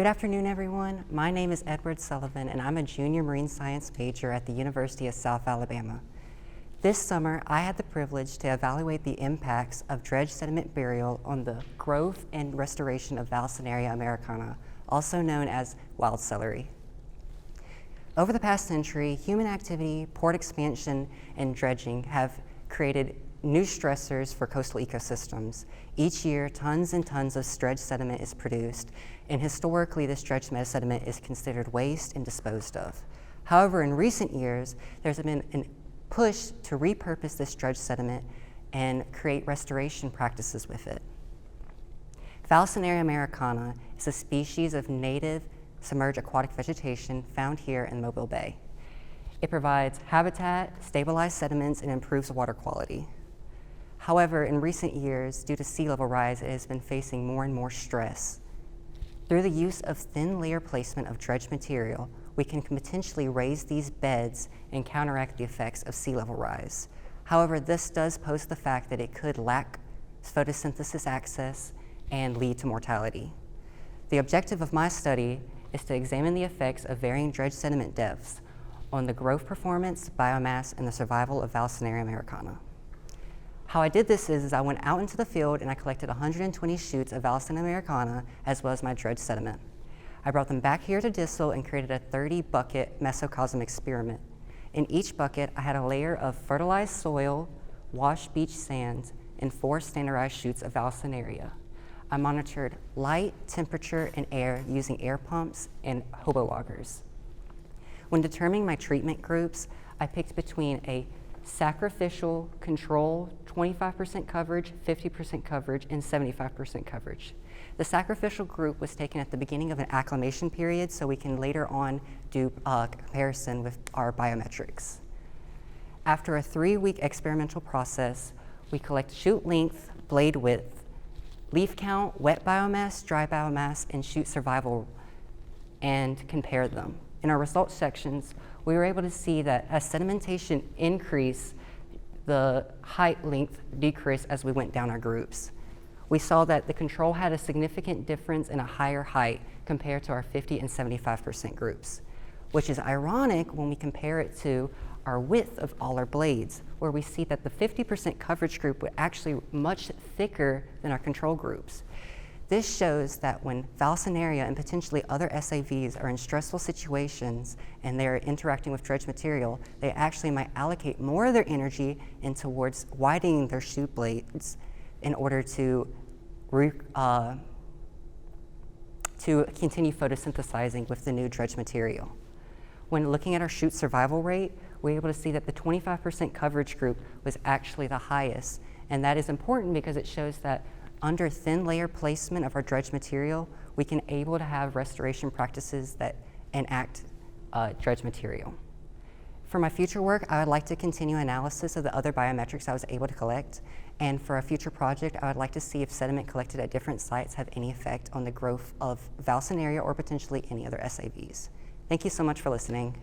Good afternoon, everyone. My name is Sullivan, and I'm a junior marine science major at the University of South Alabama. This summer, I had the privilege to evaluate the impacts of dredge sediment burial on the growth and restoration of Vallisneria americana, also known as wild celery. Over the past century, human activity, port expansion, and dredging have created new stressors for coastal ecosystems. Each year, tons and tons of dredge sediment is produced, and historically, this dredge sediment is considered waste and disposed of. However, in recent years, there's been a push to repurpose this dredge sediment and create restoration practices with it. Vallisneria americana is a species of native submerged aquatic vegetation found here in Mobile Bay. It provides habitat, stabilized sediments, and improves water quality. However, in recent years, due to sea level rise, it has been facing more and more stress. Through the use of thin layer placement of dredge material, we can potentially raise these beds and counteract the effects of sea level rise. However, this does pose the fact that it could lack photosynthesis access and lead to mortality. The objective of my study is to examine the effects of varying dredge sediment depths on the growth performance, biomass, and the survival of Vallisneria americana. How I did this is I went out into the field and I collected 120 shoots of Vallisneria americana as well as my dredge sediment. I brought them back here to DISL and created a 30-bucket mesocosm experiment. In each bucket, I had a layer of fertilized soil, washed beach sand, and 4 standardized shoots of Vallisneria. I monitored light, temperature, and air using air pumps and hobo loggers. When determining my treatment groups, I picked between a sacrificial control, 25% coverage, 50% coverage, and 75% coverage. The sacrificial group was taken at the beginning of an acclimation period so we can later on do a comparison with our biometrics. After a 3-week experimental process, we collect shoot length, blade width, leaf count, wet biomass, dry biomass, and shoot survival, and compare them. In our results sections, we were able to see that as sedimentation increased, the height length decreased as we went down our groups. We saw that the control had a significant difference in a higher height compared to our 50 and 75% groups, which is ironic when we compare it to our width of all our blades, where we see that the 50% coverage group was actually much thicker than our control groups. This shows that when Vallisneria and potentially other SAVs are in stressful situations and they're interacting with dredge material, they actually might allocate more of their energy in towards widening their shoot blades in order to continue photosynthesizing with the new dredge material. When looking at our shoot survival rate, we're able to see that the 25% coverage group was actually the highest, and that is important because it shows that under thin layer placement of our dredge material, we can able to have restoration practices that enact dredge material. For my future work, I would like to continue analysis of the other biometrics I was able to collect, and for a future project, I would like to see if sediment collected at different sites have any effect on the growth of Vallisneria or potentially any other SAVs. Thank you so much for listening.